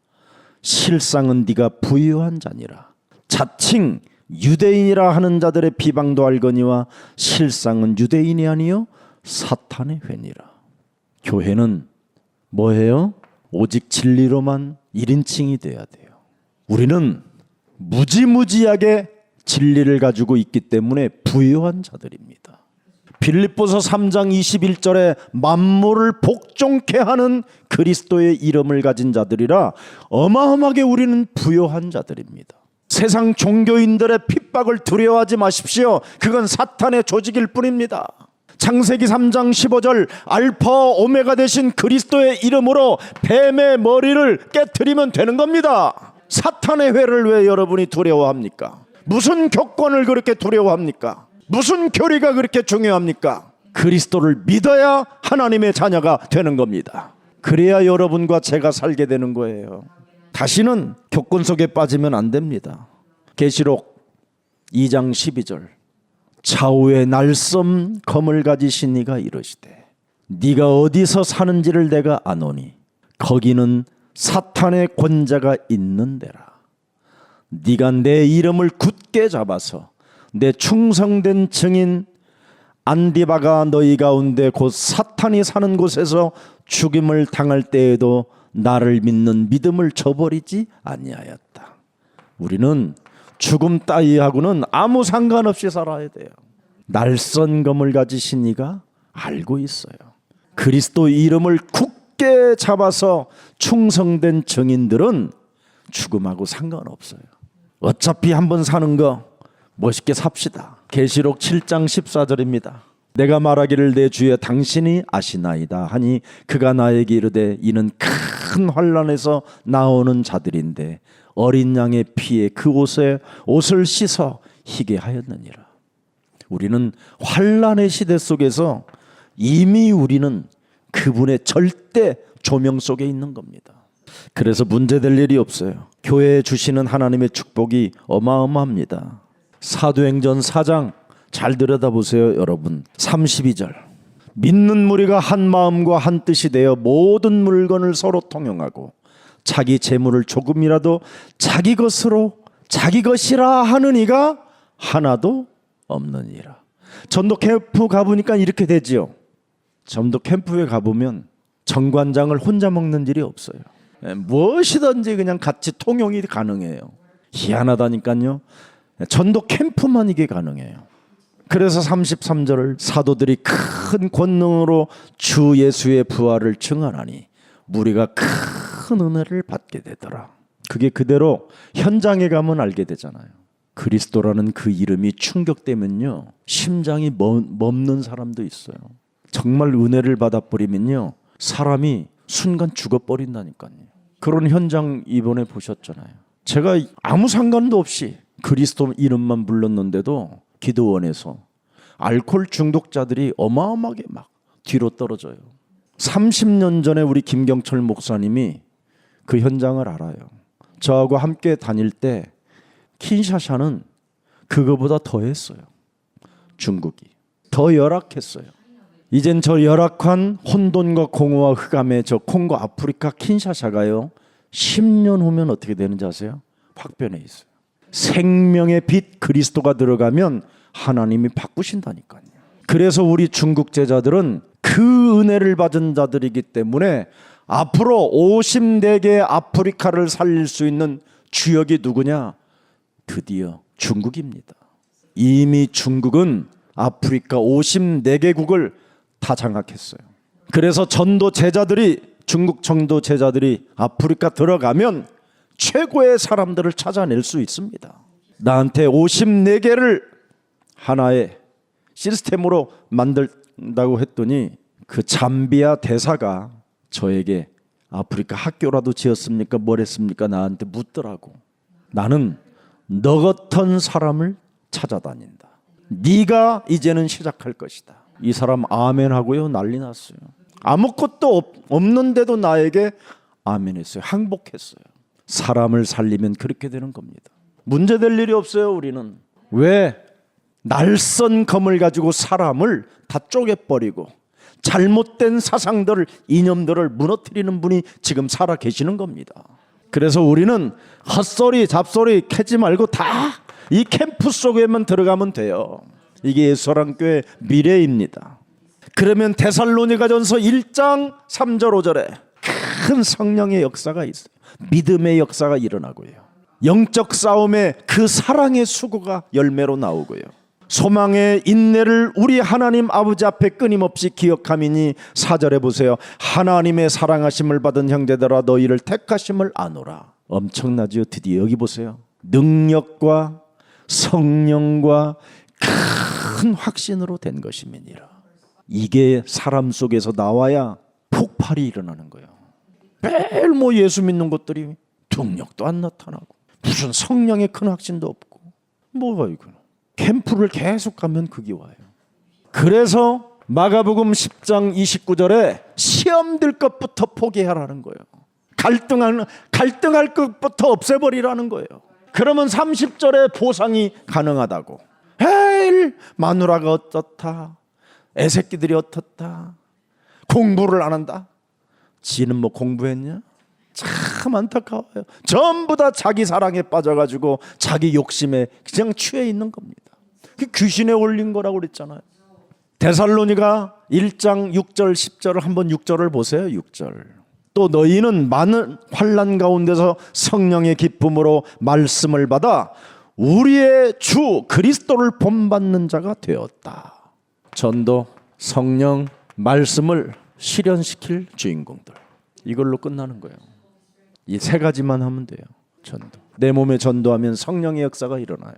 A: 실상은 네가 부유한 자니라. 자칭 유대인이라 하는 자들의 비방도 알거니와 실상은 유대인이 아니요 사탄의 회니라. 교회는 뭐예요? 오직 진리로만 1인칭이 돼야 돼요. 우리는 무지무지하게 진리를 가지고 있기 때문에 부유한 자들입니다. 빌립보서 3장 21절에 만물을 복종케 하는 그리스도의 이름을 가진 자들이라 어마어마하게 우리는 부유한 자들입니다. 세상 종교인들의 핍박을 두려워하지 마십시오. 그건 사탄의 조직일 뿐입니다. 창세기 3장 15절 알파 오메가 되신 그리스도의 이름으로 뱀의 머리를 깨트리면 되는 겁니다. 사탄의 회를 왜 여러분이 두려워합니까? 무슨 교권을 그렇게 두려워합니까? 무슨 교리가 그렇게 중요합니까? 그리스도를 믿어야 하나님의 자녀가 되는 겁니다. 그래야 여러분과 제가 살게 되는 거예요. 다시는 교권 속에 빠지면 안 됩니다. 계시록 2장 12절 좌우에 날섬 검을 가지신 이가 이르시되 네가 어디서 사는지를 내가 아노니 거기는 사탄의 권자가 있는 데라. 네가 내 이름을 굳게 잡아서 내 충성된 증인 안디바가 너희 가운데 곧 사탄이 사는 곳에서 죽임을 당할 때에도 나를 믿는 믿음을 저버리지 아니하였다. 우리는 죽음 따위하고는 아무 상관없이 살아야 돼요. 날선 검을 가지신 이가 알고 있어요. 그리스도 이름을 굳게 잡아서 충성된 증인들은 죽음하고 상관없어요. 어차피 한번 사는 거 멋있게 삽시다. 계시록 7장 14절입니다. 내가 말하기를 내 주여 당신이 아시나이다 하니 그가 나에게 이르되 이는 큰 환난에서 나오는 자들인데 어린 양의 피에 그 옷을 씻어 희게 하였느니라. 우리는 환난의 시대 속에서 이미 우리는 그분의 절대 조명 속에 있는 겁니다. 그래서 문제될 일이 없어요. 교회에 주시는 하나님의 축복이 어마어마합니다. 사도행전 4장 잘 들여다보세요. 여러분 32절 믿는 무리가 한 마음과 한 뜻이 되어 모든 물건을 서로 통용하고 자기 재물을 조금이라도 자기 것이라 하는 이가 하나도 없느니라. 전도 캠프 가보니까 이렇게 되지요. 전도 캠프에 가보면 정관장을 혼자 먹는 일이 없어요. 무엇이든지 그냥 같이 통용이 가능해요. 희한하다니까요. 전도 캠프만 이게 가능해요. 그래서 33절을 사도들이 큰 권능으로 주 예수의 부활을 증언하니 무리가 큰 은혜를 받게 되더라. 그게 그대로 현장에 가면 알게 되잖아요. 그리스도라는 그 이름이 충격되면요 심장이 멎는 사람도 있어요. 정말 은혜를 받아버리면요 사람이 순간 죽어버린다니까요. 그런 현장 이번에 보셨잖아요. 제가 아무 상관도 없이 그리스도 이름만 불렀는데도 기도원에서 알코올 중독자들이 어마어마하게 막 뒤로 떨어져요. 30년 전에 우리 김경철 목사님이 그 현장을 알아요. 저하고 함께 다닐 때 킨샤샤는 그거보다 더했어요. 중국이 더 열악했어요. 이젠 저 열악한 혼돈과 공허와 흑암의 저 콩고 아프리카 킨샤샤가요 10년 후면 어떻게 되는지 아세요? 확 변해 있어요. 생명의 빛 그리스도가 들어가면 하나님이 바꾸신다니까요. 그래서 우리 중국 제자들은 그 은혜를 받은 자들이기 때문에 앞으로 54개의 아프리카를 살릴 수 있는 주역이 누구냐? 드디어 중국입니다. 이미 중국은 아프리카 54개국을 다 장악했어요. 그래서 전도 제자들이, 중국 전도 제자들이 아프리카 들어가면 최고의 사람들을 찾아낼 수 있습니다. 나한테 54개를 하나의 시스템으로 만든다고 했더니 그 잠비아 대사가 저에게 아프리카 학교라도 지었습니까? 뭘 했습니까? 나한테 묻더라고. 나는 너 같은 사람을 찾아다닌다. 네가 이제는 시작할 것이다. 이 사람 아멘 하고요, 난리 났어요. 아무것도 없는데도 나에게 아멘 했어요. 항복했어요. 사람을 살리면 그렇게 되는 겁니다. 문제될 일이 없어요. 우리는 왜 날선 검을 가지고 사람을 다 쪼개버리고 잘못된 사상들을, 이념들을 무너뜨리는 분이 지금 살아 계시는 겁니다. 그래서 우리는 헛소리 잡소리 캐지 말고 다 이 캠프 속에만 들어가면 돼요. 이게 예수사랑교회 미래입니다. 그러면 데살로니가전서 1장 3절 5절에 큰 성령의 역사가 있어요. 믿음의 역사가 일어나고요. 영적 싸움에 그 사랑의 수고가 열매로 나오고요. 소망의 인내를 우리 하나님 아버지 앞에 끊임없이 기억함이니 4절에 보세요. 하나님의 사랑하심을 받은 형제들아 너희를 택하심을 아노라. 엄청나지요. 드디어 여기 보세요. 능력과 성령과 큰 확신으로 된 것임이니라. 이게 사람 속에서 나와야 폭발이 일어나는 거예요. 매일 뭐 예수 믿는 것들이 능력도 안 나타나고 무슨 성령의 큰 확신도 없고 뭐가 이거. 캠프를 계속 가면 그게 와요. 그래서 마가복음 10장 29절에 시험 들 것부터 포기하라는 거예요. 갈등할 것부터 없애버리라는 거예요. 그러면 30절에 보상이 가능하다고. 에이 마누라가 어떻다, 애새끼들이 어떻다, 공부를 안 한다. 지는 뭐 공부했냐? 참 안타까워요. 전부 다 자기 사랑에 빠져가지고 자기 욕심에 그냥 취해 있는 겁니다. 그 귀신에 올린 거라고 그랬잖아요. 데살로니가 1장 6절 10절을 한번 6절을 보세요. 6절. 또 너희는 많은 환난 가운데서 성령의 기쁨으로 말씀을 받아 우리의 주 그리스도를 본받는 자가 되었다. 전도, 성령, 말씀을 실현시킬 주인공들. 이걸로 끝나는 거예요. 이 세 가지만 하면 돼요. 전도. 내 몸에 전도하면 성령의 역사가 일어나요.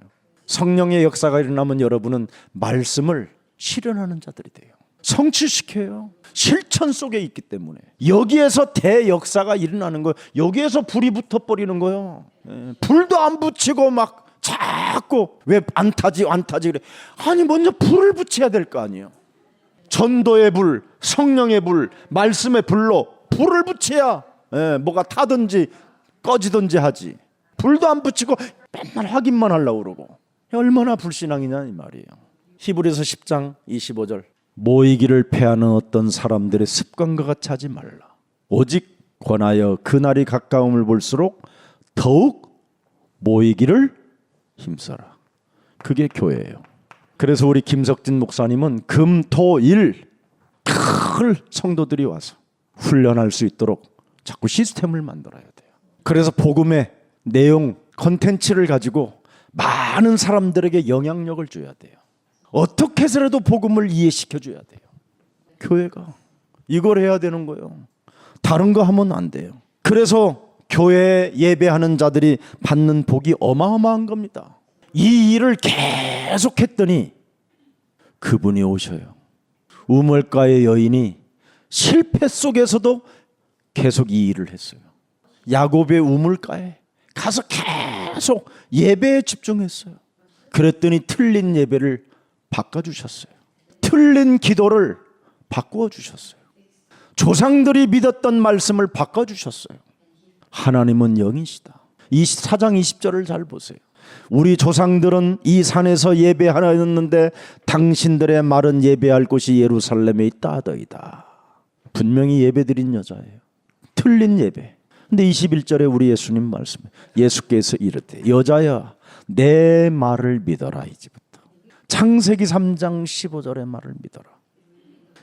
A: 성령의 역사가 일어나면 여러분은 말씀을 실현하는 자들이 돼요. 성취시켜요. 실천 속에 있기 때문에. 여기에서 대역사가 일어나는 거예요. 여기에서 불이 붙어버리는 거예요. 불도 안 붙이고 막 자꾸 왜 안 타지 그래. 아니 먼저 불을 붙여야 될 거 아니에요. 전도의 불, 성령의 불, 말씀의 불로 불을 붙여야 뭐가 타든지 꺼지든지 하지. 불도 안 붙이고 맨날 확인만 하려고 그러고 얼마나 불신앙이냐 이 말이에요. 히브리서 10장 25절. 모이기를 패하는 어떤 사람들의 습관과 같이 하지 말라. 오직 권하여 그날이 가까움을 볼수록 더욱 모이기를 힘써라. 그게 교회예요. 그래서 우리 김석진 목사님은 금, 토, 일 큰 성도들이 와서 훈련할 수 있도록 자꾸 시스템을 만들어야 돼요. 그래서 복음의 내용, 컨텐츠를 가지고 많은 사람들에게 영향력을 줘야 돼요. 어떻게 해서라도 복음을 이해시켜 줘야 돼요. 교회가 이걸 해야 되는 거예요. 다른 거 하면 안 돼요. 그래서 교회에 예배하는 자들이 받는 복이 어마어마한 겁니다. 이 일을 계속 했더니 그분이 오셔요. 우물가의 여인이 실패 속에서도 계속 이 일을 했어요. 야곱의 우물가에 가서 계속 예배에 집중했어요. 그랬더니 틀린 예배를 바꿔주셨어요. 틀린 기도를 바꾸어 주셨어요. 조상들이 믿었던 말씀을 바꿔주셨어요. 하나님은 영이시다. 이 4장 20절을 잘 보세요. 우리 조상들은 이 산에서 예배하였는데 당신들의 말은 예배할 곳이 예루살렘에 있다 하더이다. 분명히 예배드린 여자예요. 틀린 예배. 근데 21절에 우리 예수님 말씀, 예수께서 이르되 여자야 내 말을 믿어라. 이제부터 창세기 3장 15절의 말을 믿어라.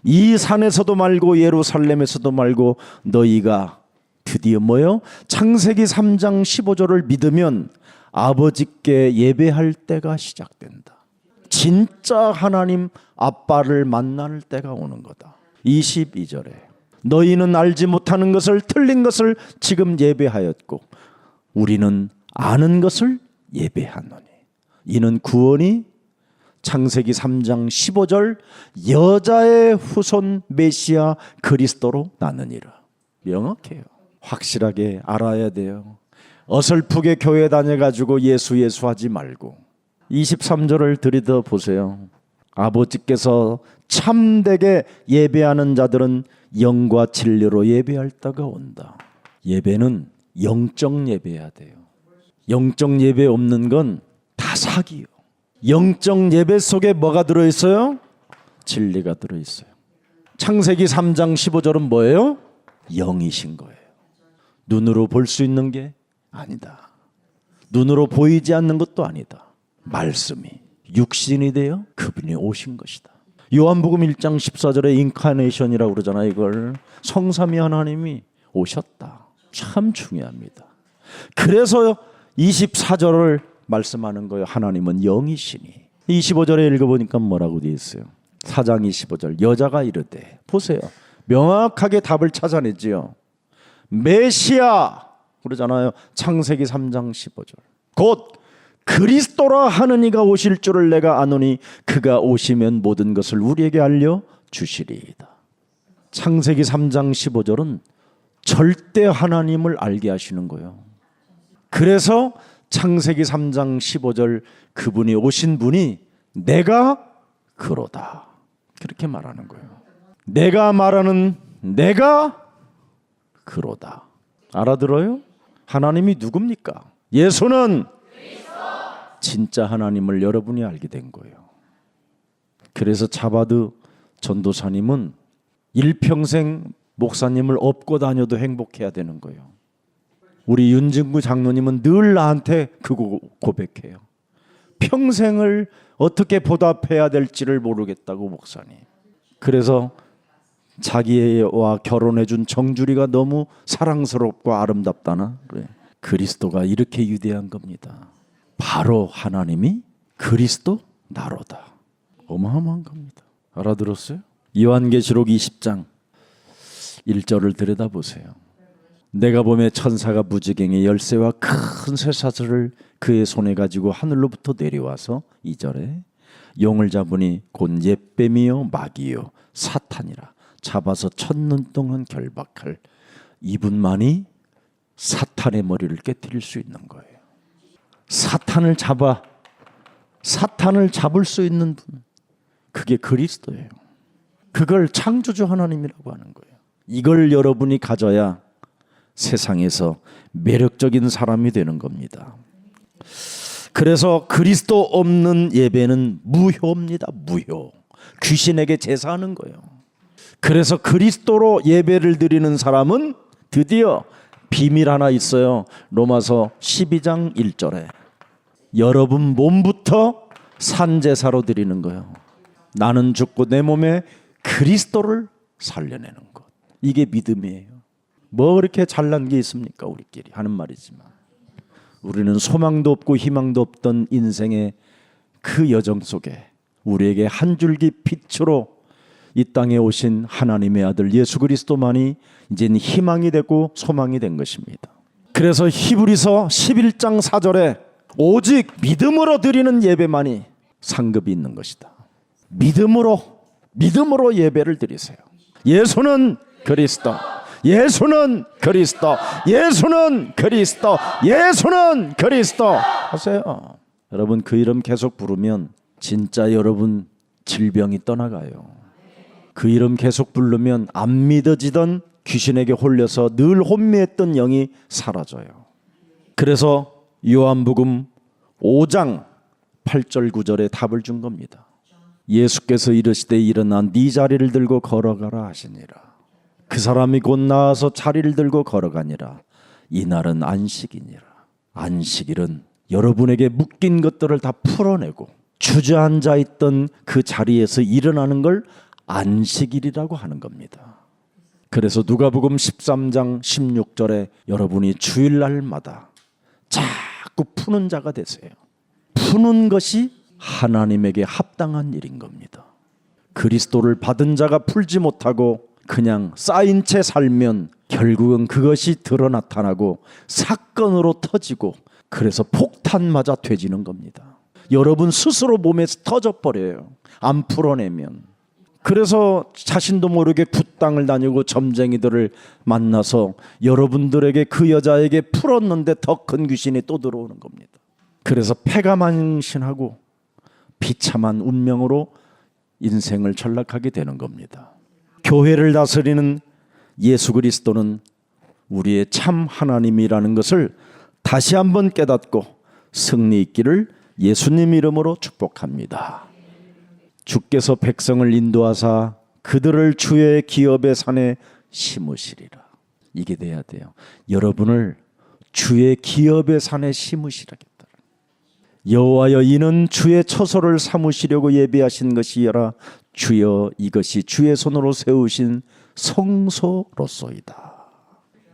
A: 이 산에서도 말고 예루살렘에서도 말고 너희가 드디어 뭐요? 창세기 3장 15절을 믿으면 아버지께 예배할 때가 시작된다. 진짜 하나님 아빠를 만날 때가 오는 거다. 22절에 너희는 알지 못하는 것을, 틀린 것을 지금 예배하였고 우리는 아는 것을 예배하노니 이는 구원이 창세기 3장 15절 여자의 후손 메시아 그리스도로 나느니라. 명확해요. 확실하게 알아야 돼요. 어설프게 교회 다녀가지고 예수 하지 말고 23절을 들이더 보세요. 아버지께서 참되게 예배하는 자들은 영과 진리로 예배할 때가 온다. 예배는 영적 예배해야 돼요. 영적 예배 없는 건 다 사기요. 영적 예배 속에 뭐가 들어있어요? 진리가 들어있어요. 창세기 3장 15절은 뭐예요? 영이신 거예요. 눈으로 볼 수 있는 게 아니다. 눈으로 보이지 않는 것도 아니다. 말씀이 육신이 되어 그분이 오신 것이다. 요한복음 1장 14절에 인카네이션이라고 그러잖아요. 이걸 성삼위 하나님이 오셨다. 참 중요합니다. 그래서 24절을 말씀하는 거예요. 하나님은 영이시니. 25절에 읽어보니까 뭐라고 되어 있어요? 4장 25절 여자가 이르되, 보세요. 명확하게 답을 찾아내지요. 메시아 그러잖아요. 창세기 3장 15절 곧 그리스도라 하는 이가 오실 줄을 내가 아노니 그가 오시면 모든 것을 우리에게 알려주시리이다. 창세기 3장 15절은 절대 하나님을 알게 하시는 거예요. 그래서 창세기 3장 15절 그분이 오신 분이 내가 그로다 그렇게 말하는 거예요. 내가 말하는 내가 그로다. 알아들어요? 하나님이 누굽니까? 예수는 진짜 하나님을 여러분이 알게 된 거예요. 그래서 자바드 전도사님은 일평생 목사님을 업고 다녀도 행복해야 되는 거예요. 우리 윤진구 장로님은 늘 나한테 그거 고백해요. 평생을 어떻게 보답해야 될지를 모르겠다고 목사님. 그래서 자기와 결혼해준 정주리가 너무 사랑스럽고 아름답다나 그래. 그리스도가 이렇게 위대한 겁니다. 바로 하나님이 그리스도 나로다. 어마어마한 겁니다. 알아들었어요? 요한계시록 20장 1절을 들여다보세요. 내가 보매 천사가 무지갱의 열쇠와 큰 쇠사슬을 그의 손에 가지고 하늘로부터 내려와서 2절에 용을 잡으니 곧 옛뱀이요 마귀요 사탄이라 잡아서 천년 동안 결박할 이분만이 사탄의 머리를 깨뜨릴 수 있는 거예요. 사탄을 잡을 수 있는 분, 그게 그리스도예요. 그걸 창조주 하나님이라고 하는 거예요. 이걸 여러분이 가져야 세상에서 매력적인 사람이 되는 겁니다. 그래서 그리스도 없는 예배는 무효입니다. 무효. 귀신에게 제사하는 거예요. 그래서 그리스도로 예배를 드리는 사람은 드디어 비밀 하나 있어요. 로마서 12장 1절에 여러분 몸부터 산제사로 드리는 거예요. 나는 죽고 내 몸에 그리스도를 살려내는 것. 이게 믿음이에요. 뭐 그렇게 잘난 게 있습니까? 우리끼리 하는 말이지만 우리는 소망도 없고 희망도 없던 인생의 그 여정 속에 우리에게 한 줄기 빛으로 이 땅에 오신 하나님의 아들 예수 그리스도만이 이제는 희망이 되고 소망이 된 것입니다. 그래서 히브리서 11장 4절에 오직 믿음으로 드리는 예배만이 상급이 있는 것이다. 믿음으로 예배를 드리세요. 예수는 그리스도, 예수는 그리스도, 예수는 그리스도, 예수는 그리스도 하세요. 여러분 그 이름 계속 부르면 진짜 여러분 질병이 떠나가요. 그 이름 계속 부르면 안 믿어지던 귀신에게 홀려서 늘 혼미했던 영이 사라져요. 그래서 요한복음 5장 8절 9절에 답을 준 겁니다. 예수께서 이르시되 일어나 네 자리를 들고 걸어가라 하시니라. 그 사람이 곧 나와서 자리를 들고 걸어가니라. 이날은 안식이니라. 안식일은 여러분에게 묶인 것들을 다 풀어내고 주저앉아 있던 그 자리에서 일어나는 걸 안식일이라고 하는 겁니다. 그래서 누가복음 13장 16절에 여러분이 주일날마다 자꾸 푸는 자가 되세요. 푸는 것이 하나님에게 합당한 일인 겁니다. 그리스도를 받은 자가 풀지 못하고 그냥 쌓인 채 살면 결국은 그것이 드러 나타나고 사건으로 터지고 그래서 폭탄 맞아 되지는 겁니다. 여러분 스스로 몸에서 터져버려요. 안 풀어내면. 그래서 자신도 모르게 굿땅을 다니고 점쟁이들을 만나서 여러분들에게 그 여자에게 풀었는데 더 큰 귀신이 또 들어오는 겁니다. 그래서 패가망신하고 비참한 운명으로 인생을 전락하게 되는 겁니다. 교회를 다스리는 예수 그리스도는 우리의 참 하나님이라는 것을 다시 한번 깨닫고 승리 있기를 예수님 이름으로 축복합니다. 주께서 백성을 인도하사 그들을 주의 기업의 산에 심으시리라. 이게 돼야 돼요. 여러분을 주의 기업의 산에 심으시라겠다. 여호와여 이는 주의 처소를 삼으시려고 예비하신 것이여라. 주여 이것이 주의 손으로 세우신 성소로소이다.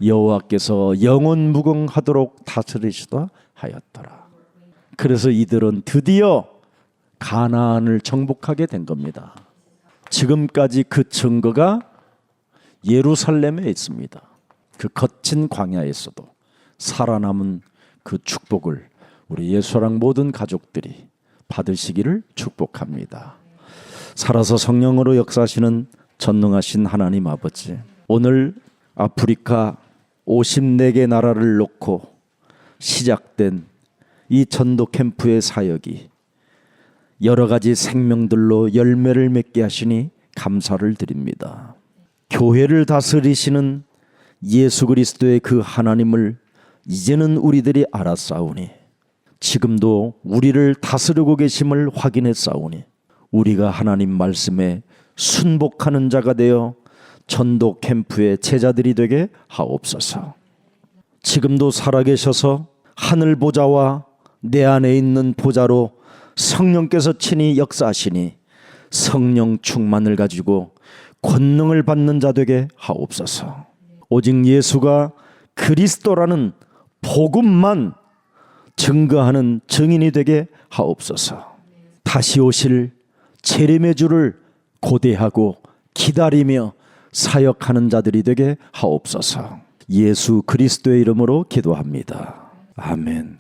A: 여호와께서 영원 무궁하도록 다스리시다 하였더라. 그래서 이들은 드디어 가나안을 정복하게 된 겁니다. 지금까지 그 증거가 예루살렘에 있습니다. 그 거친 광야에서도 살아남은 그 축복을 우리 예수랑 모든 가족들이 받으시기를 축복합니다. 살아서 성령으로 역사하시는 전능하신 하나님 아버지, 오늘 아프리카 54개 나라를 놓고 시작된 이 전도 캠프의 사역이 여러 가지 생명들로 열매를 맺게 하시니 감사를 드립니다. 교회를 다스리시는 예수 그리스도의 그 하나님을 이제는 우리들이 알았사오니 지금도 우리를 다스리고 계심을 확인했사오니 우리가 하나님 말씀에 순복하는 자가 되어 전도 캠프의 제자들이 되게 하옵소서. 지금도 살아계셔서 하늘 보좌와 내 안에 있는 보좌로 성령께서 친히 역사하시니 성령 충만을 가지고 권능을 받는 자 되게 하옵소서. 오직 예수가 그리스도라는 복음만 증거하는 증인이 되게 하옵소서. 다시 오실 재림의 주를 고대하고 기다리며 사역하는 자들이 되게 하옵소서. 예수 그리스도의 이름으로 기도합니다. 아멘.